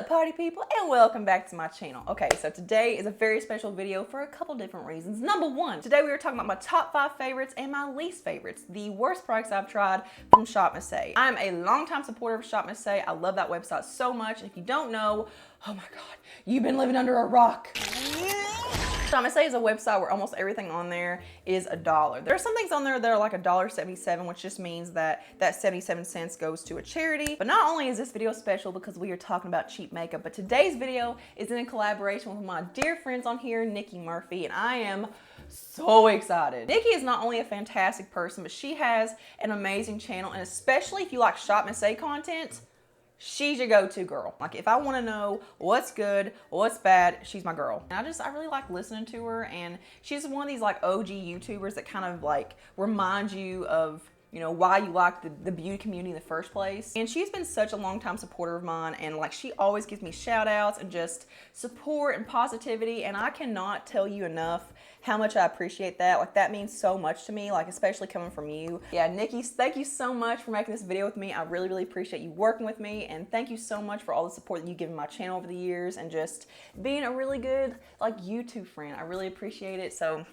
up, party people, and welcome back to my channel. Okay, so today is a very special video for a couple different reasons. Number one, today we are talking about my top 5 favorites and my least favorites, the worst products I've tried from Shop Miss A. I'm a longtime supporter of Shop Miss A. I love that website so much. If you don't know, oh my God, you've been living under a rock. Shop Miss A is a website where almost everything on there is $1. There are some things on there that are like $1.77, which just means that 77 cents goes to a charity. But not only is this video special because we are talking about cheap makeup, but today's video is in collaboration with my dear friends on here, Niki Murphy, and I am so excited. Niki is not only a fantastic person, but she has an amazing channel, and especially if you like Shop Miss A content, she's your go-to girl. Like if I want to know what's good, what's bad, she's my girl. And I really like listening to her, and she's one of these like OG YouTubers that kind of like remind you of, you know, why you like the beauty community in the first place. And she's been such a long time supporter of mine, and like she always gives me shout outs and just support and positivity, and I cannot tell you enough how much I appreciate that. Like that means so much to me, like especially coming from you. Yeah, Niki, thank you so much for making this video with me. I really, really appreciate you working with me, and thank you so much for all the support that you've given my channel over the years and just being a really good like YouTube friend. I really appreciate it. So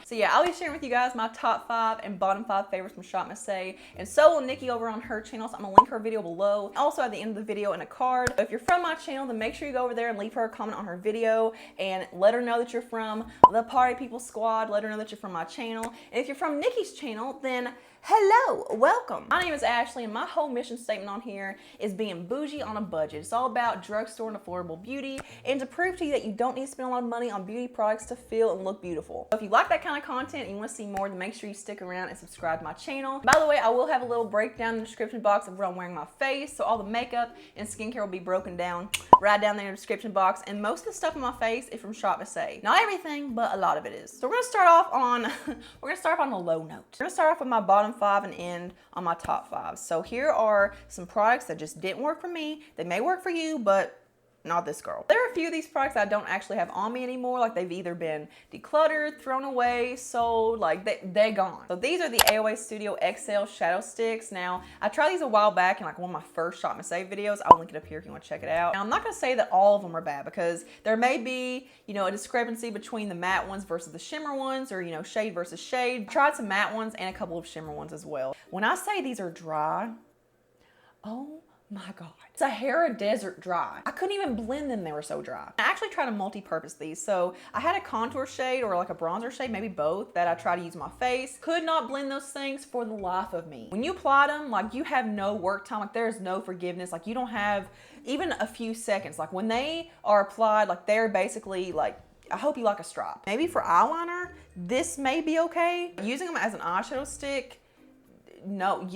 yeah, I'll be sharing with you guys my top 5 and bottom 5 favorites from Shop Miss A, and so will Niki over on her channel. So I'm gonna link her video below. Also at the end of the video in a card. So if you're from my channel, then make sure you go over there and leave her a comment on her video and let her know that you're from the Party People Squad. Let her know that you're from my channel. And if you're from Niki's channel, then hello, welcome. My name is Ashley, and my whole mission statement on here is being bougie on a budget. It's all about drugstore and affordable beauty, and to prove to you that you don't need to spend a lot of money on beauty products to feel and look beautiful. So if you like that kind of content and you want to see more, then make sure you stick around and subscribe to my channel. By the way, I will have a little breakdown in the description box of what I'm wearing on my face, so all the makeup and skincare will be broken down right down there in the description box, and most of the stuff on my face is from Shop Miss A. Not everything, but a lot of it is. So we're gonna start off on a low note. We're gonna start off with my bottom 5 and end on my top 5. So here are some products that just didn't work for me. They may work for you, but not this girl. There are a few of these products I don't actually have on me anymore. Like they've either been decluttered, thrown away, sold, like they're gone. So these are the AOA Studio XL Shadow Sticks. Now, I tried these a while back in like one of my first Shop Miss A videos. I'll link it up here if you want to check it out. Now, I'm not gonna say that all of them are bad, because there may be, you know, a discrepancy between the matte ones versus the shimmer ones, or, you know, shade versus shade. I tried some matte ones and a couple of shimmer ones as well. When I say these are dry, oh my God, Sahara Desert dry. I couldn't even blend them, they were so dry. I actually tried to multi-purpose these. So I had a contour shade or like a bronzer shade, maybe both, that I tried to use on my face. Could not blend those things for the life of me. When you apply them, like you have no work time, like there's no forgiveness. Like you don't have even a few seconds. Like when they are applied, like they're basically like, I hope you like a stripe. Maybe for eyeliner, this may be okay. Using them as an eyeshadow stick, no.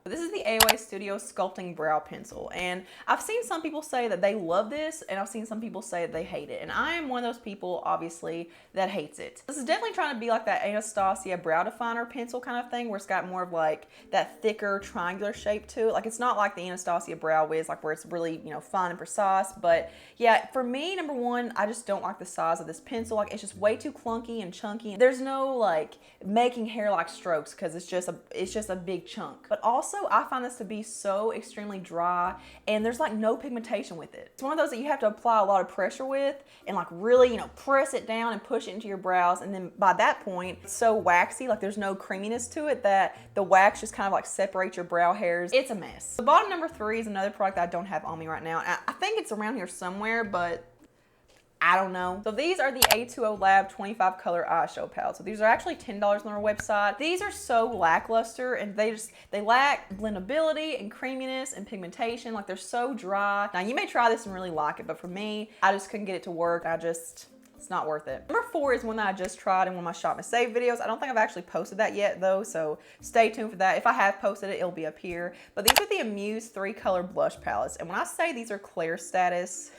This is the AOA Studio Sculpting Brow Pencil, and I've seen some people say that they love this, and I've seen some people say that they hate it, and I am one of those people, obviously, that hates it. This is definitely trying to be like that Anastasia brow definer pencil kind of thing, where it's got more of like that thicker triangular shape to it. Like it's not like the Anastasia Brow Wiz, like where it's really, you know, fine and precise. But yeah, for me, number one, I just don't like the size of this pencil. Like it's just way too clunky and chunky. There's no like making hair-like strokes, because it's just a big chunk. But also I find this to be so extremely dry, and there's like no pigmentation with it. It's one of those that you have to apply a lot of pressure with and like really, you know, press it down and push it into your brows, and then by that point it's so waxy, like there's no creaminess to it, that the wax just kind of like separates your brow hairs. It's a mess. The bottom number 3 is another product that I don't have on me right now. I think it's around here somewhere, but I don't know. So these are the A2O Lab 25 color eyeshadow palette. So these are actually $10 on our website. These are so lackluster, and they lack blendability and creaminess and pigmentation. Like they're so dry. Now you may try this and really like it, but for me, I just couldn't get it to work. It's not worth it. Number 4 is one that I just tried in one of my Shop Miss A videos. I don't think I've actually posted that yet though, so stay tuned for that. If I have posted it, it'll be up here. But these are the Amuse 3 color blush palettes. And when I say these are Claire status,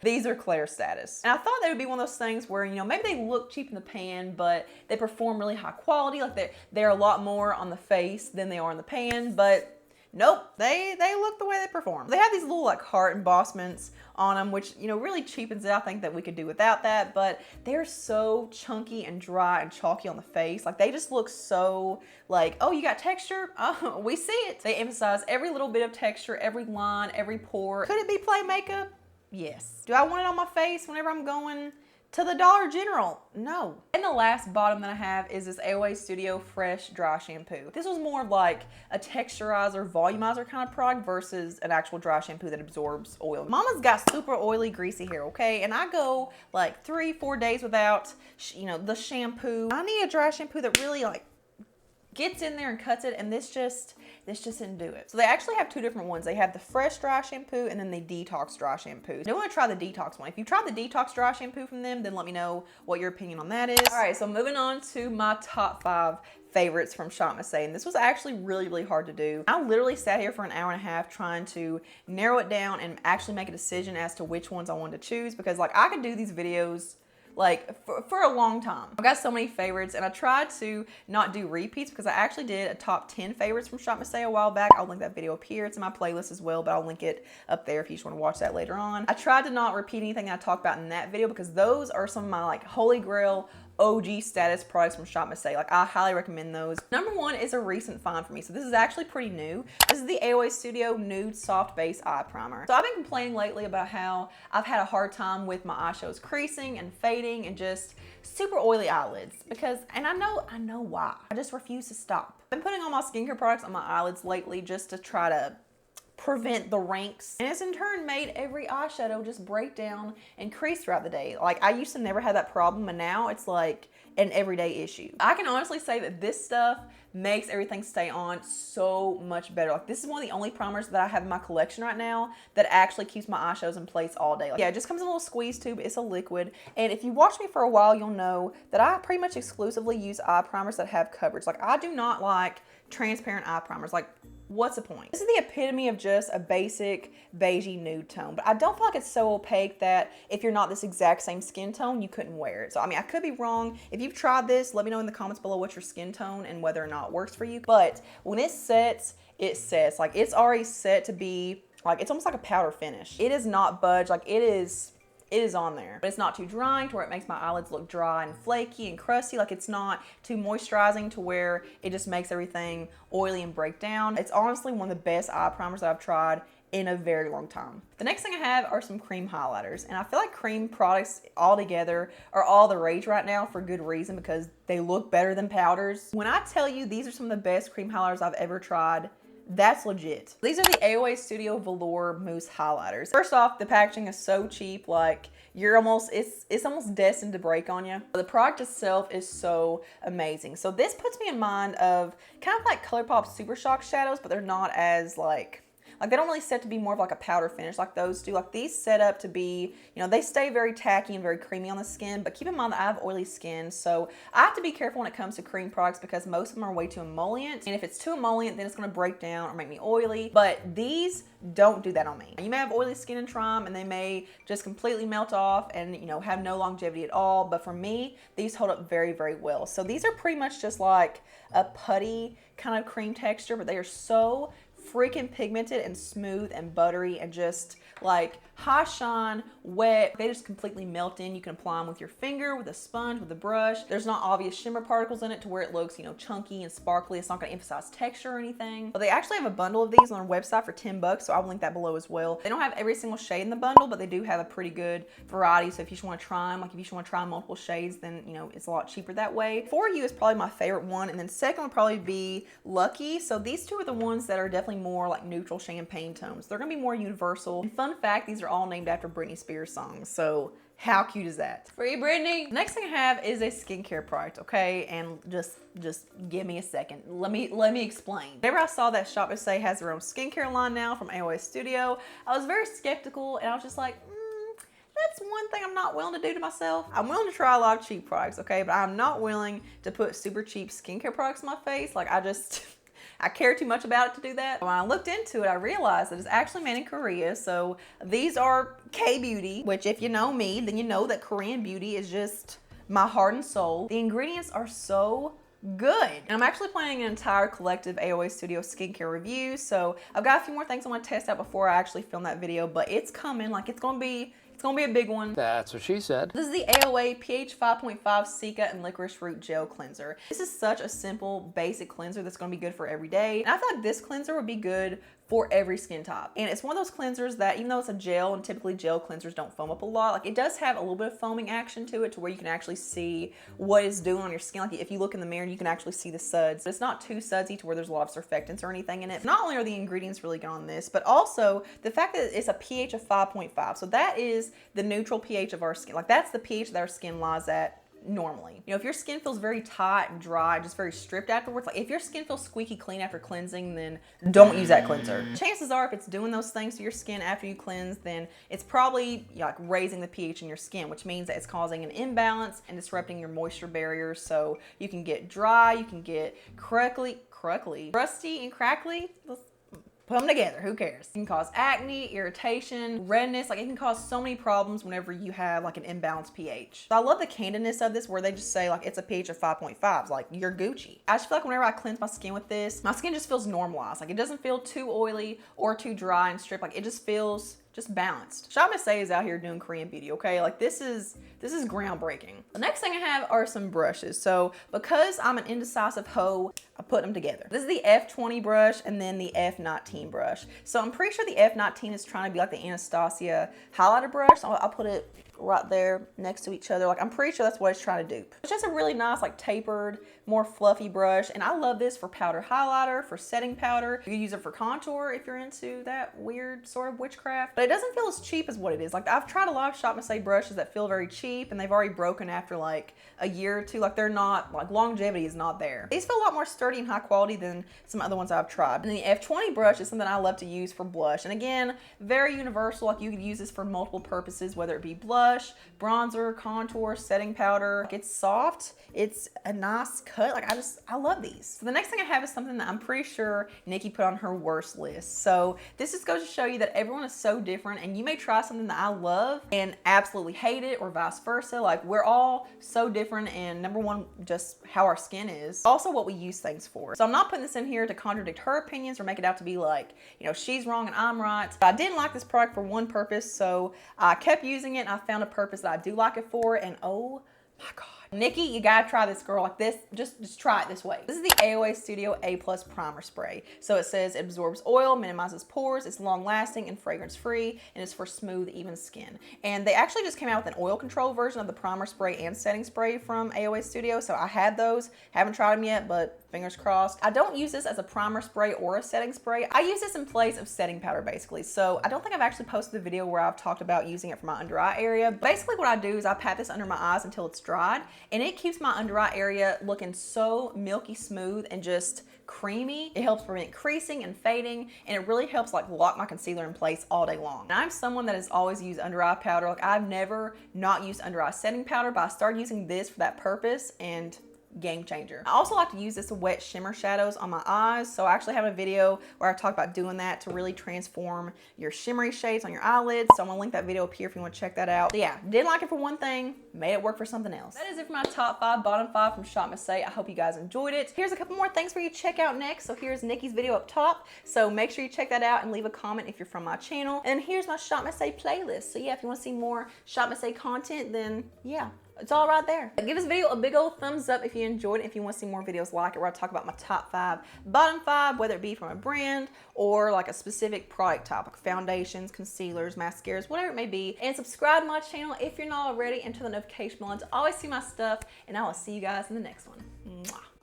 these are Claire status. And I thought they would be one of those things where, you know, maybe they look cheap in the pan, but they perform really high quality. Like they're a lot more on the face than they are in the pan, but nope, they look the way they perform. They have these little like heart embossments on them, which, you know, really cheapens it. I think that we could do without that, but they're so chunky and dry and chalky on the face. Like they just look so like, oh, you got texture? Oh, we see it. They emphasize every little bit of texture, every line, every pore. Could it be play makeup? Yes. Do I want it on my face whenever I'm going to the Dollar General? No. And the last bottom that I have is this AOA Studio Fresh Dry Shampoo. This was more of like a texturizer, volumizer kind of product versus an actual dry shampoo that absorbs oil. Mama's got super oily, greasy hair, okay? And I go like 3-4 days without, the shampoo. I need a dry shampoo that really like gets in there and cuts it, and this just didn't do it. So they actually have two different ones. They have the fresh dry shampoo and then the detox dry shampoo. I want to try the detox one. If you tried the detox dry shampoo from them, then let me know what your opinion on that is. All right, so moving on to my top 5 favorites from Shop Missy, and this was actually really, really hard to do. I literally sat here for an hour and a half trying to narrow it down and actually make a decision as to which ones I wanted to choose, because like I could do these videos like for a long time. I've got so many favorites, and I tried to not do repeats because I actually did a top 10 favorites from Shop Missy a while back. I'll link that video up here. It's in my playlist as well, but I'll link it up there if you just want to watch that later on. I tried to not repeat anything I talked about in that video because those are some of my like holy grail OG status products from Shop Missy. Like I highly recommend those. Number 1 is a recent find for me. So this is actually pretty new. This is the AOA Studio Nude Soft Base Eye Primer. So I've been complaining lately about how I've had a hard time with my eyeshadows creasing and fading and just super oily eyelids and I know why. I just refuse to stop. I've been putting all my skincare products on my eyelids lately just to try to prevent the ranks, and it's in turn made every eyeshadow just break down and crease throughout the day. Like I used to never have that problem, and now it's like an everyday issue. I can honestly say that this stuff makes everything stay on so much better. Like this is one of the only primers that I have in my collection right now that actually keeps my eyeshadows in place all day. Like, yeah, it just comes in a little squeeze tube. It's a liquid, and if you watch me for a while, you'll know that I pretty much exclusively use eye primers that have coverage. Like I do not like transparent eye primers. Like what's the point? This is the epitome of just a basic beigey nude tone, but I don't feel like it's so opaque that if you're not this exact same skin tone, you couldn't wear it. So I mean, I could be wrong. If you've tried this, let me know in the comments below what's your skin tone and whether or not it works for you. But when it sets, it sets. Like it's already set to be like, it's almost like a powder finish. It is not budge. Like it is on there, but it's not too drying to where it makes my eyelids look dry and flaky and crusty. Like it's not too moisturizing to where it just makes everything oily and break down. It's honestly one of the best eye primers that I've tried in a very long time. The next thing I have are some cream highlighters, and I feel like cream products all together are all the rage right now for good reason, because they look better than powders. When I tell you these are some of the best cream highlighters I've ever tried, that's legit. These are the AOA Studio Velour Mousse Highlighters. First off, the packaging is so cheap, like it's almost destined to break on you. The product itself is so amazing. So this puts me in mind of kind of like ColourPop Super Shock shadows, but they're not as like they don't really set to be more of like a powder finish like those do. Like these set up to be, they stay very tacky and very creamy on the skin, but keep in mind that I have oily skin, so I have to be careful when it comes to cream products because most of them are way too emollient, and if it's too emollient, then it's gonna break down or make me oily, but these don't do that on me. You may have oily skin and try them, and they may just completely melt off and have no longevity at all, but for me, these hold up very, very well. So these are pretty much just like a putty kind of cream texture, but they are so freaking pigmented and smooth and buttery and just like high shine, wet. They just completely melt in. You can apply them with your finger, with a sponge, with a brush. There's not obvious shimmer particles in it to where it looks, chunky and sparkly. It's not going to emphasize texture or anything. But they actually have a bundle of these on their website for $10, so I'll link that below as well. They don't have every single shade in the bundle, but they do have a pretty good variety. So if you just want to try them, like if you just want to try multiple shades, then it's a lot cheaper that way. For You is probably my favorite one, and then second would probably be Lucky. So these two are the ones that are definitely more like neutral champagne tones. They're going to be more universal. And fun fact, these are all named after Britney Spears songs. So how cute is that? Free Britney. The next thing I have is a skincare product, okay? And just give me a second. Let me explain. Whenever I saw that Shop Missy has their own skincare line now from AOA Studio, I was very skeptical, and I was just like, that's one thing I'm not willing to do to myself. I'm willing to try a lot of cheap products, okay? But I'm not willing to put super cheap skincare products on my face. Like I care too much about it to do that. When I looked into it, I realized that it's actually made in Korea. So these are K-beauty, which if you know me, then you know that Korean beauty is just my heart and soul. The ingredients are so good. And I'm actually planning an entire collective AOA Studio skincare review. So I've got a few more things I want to test out before I actually film that video, but it's coming. Like it's gonna be a big one. That's what she said. This is the AOA pH 5.5 Cica and Licorice Root Gel Cleanser. This is such a simple, basic cleanser that's gonna be good for every day. And I feel like this cleanser would be good for every skin type. And it's one of those cleansers that, even though it's a gel, and typically gel cleansers don't foam up a lot, like it does have a little bit of foaming action to it, to where you can actually see what it's doing on your skin. Like if you look in the mirror, you can actually see the suds. But it's not too sudsy to where there's a lot of surfactants or anything in it. Not only are the ingredients really good on this, but also the fact that it's a pH of 5.5. So that is the neutral pH of our skin. Like that's the pH that our skin lies at normally. You know, if your skin feels very tight and dry, just very stripped afterwards, like if your skin feels squeaky clean after cleansing, then don't use that cleanser. Chances are, if it's doing those things to your skin after you cleanse, then it's probably like raising the pH in your skin, which means that it's causing an imbalance and disrupting your moisture barriers. So you can get dry, you can get rusty and crackly. Put them together, who cares? It can cause acne, irritation, redness, like it can cause so many problems whenever you have like an imbalanced pH. So I love the candidness of this, where they just say like it's a pH of 5.5, like you're Gucci. I just feel like whenever I cleanse my skin with this, my skin just feels normalized. Like it doesn't feel too oily or too dry and stripped, like it just feels just balanced. Shop Miss A is out here doing Korean beauty, okay? Like this is groundbreaking. The next thing I have are some brushes. So because I'm an indecisive hoe, I put them together. This is the F20 brush and then the F19 brush. So I'm pretty sure the F19 is trying to be like the Anastasia highlighter brush. So I'll put it right there next to each other. Like I'm pretty sure that's what it's trying to dupe. It's just a really nice, like tapered, more fluffy brush. And I love this for powder highlighter, for setting powder. You can use it for contour if you're into that weird sort of witchcraft. But it doesn't feel as cheap as what it is. Like I've tried a lot of Shop Miss A brushes that feel very cheap, and they've already broken after like a year or two. Like they're not, like longevity is not there. These feel a lot more sturdy and high quality than some other ones I've tried. And the F20 brush is something I love to use for blush. And again, very universal. Like you could use this for multiple purposes, whether it be blush, bronzer, contour, setting powder. Like it's soft, it's a nice cut. Like I love these. So the next thing I have is something that I'm pretty sure Niki put on her worst list. So this just goes to show you that everyone is so different, and you may try something that I love and absolutely hate it, or vice versa. Like we're all so different, and number one, just how our skin is. Also what we use things for. So I'm not putting this in here to contradict her opinions or make it out to be like, you know, she's wrong and I'm right. But I didn't like this product for one purpose, so I kept using it and I found a purpose that I do like it for, and oh my God. Niki, you gotta try this, girl. Like this, just try it this way. This is the AOA Studio A+ Primer Spray. So it says it absorbs oil, minimizes pores, it's long lasting and fragrance free, and it's for smooth, even skin. And they actually just came out with an oil control version of the primer spray and setting spray from AOA Studio. So I had those, haven't tried them yet, but fingers crossed. I don't use this as a primer spray or a setting spray. I use this in place of setting powder basically. So I don't think I've actually posted a video where I've talked about using it for my under eye area. Basically what I do is I pat this under my eyes until it's dried, and it keeps my under eye area looking so milky smooth and just creamy. It helps prevent creasing and fading, and it really helps like lock my concealer in place all day long. And I'm someone that has always used under eye powder. Like I've never not used under eye setting powder, but I started using this for that purpose, and game changer. I also like to use this wet shimmer shadows on my eyes. So I actually have a video where I talk about doing that to really transform your shimmery shades on your eyelids. So I'm gonna link that video up here if you want to check that out. But yeah, didn't like it for one thing, made it work for something else. That is it for my top 5, bottom 5 from Shop Miss A. I hope you guys enjoyed it. Here's a couple more things for you to check out next. So here's Niki's video up top. So make sure you check that out and leave a comment if you're from my channel. And here's my Shop Miss A playlist. So yeah, if you want to see more Shop Miss A content, then yeah, it's all right there. Give this video a big old thumbs up if you enjoyed it. If you want to see more videos like it, where I talk about my top 5, bottom 5, whether it be from a brand or like a specific product type, like foundations, concealers, mascaras, whatever it may be. And subscribe to my channel if you're not already, and turn the notification bell on to always see my stuff. And I will see you guys in the next one. Mwah.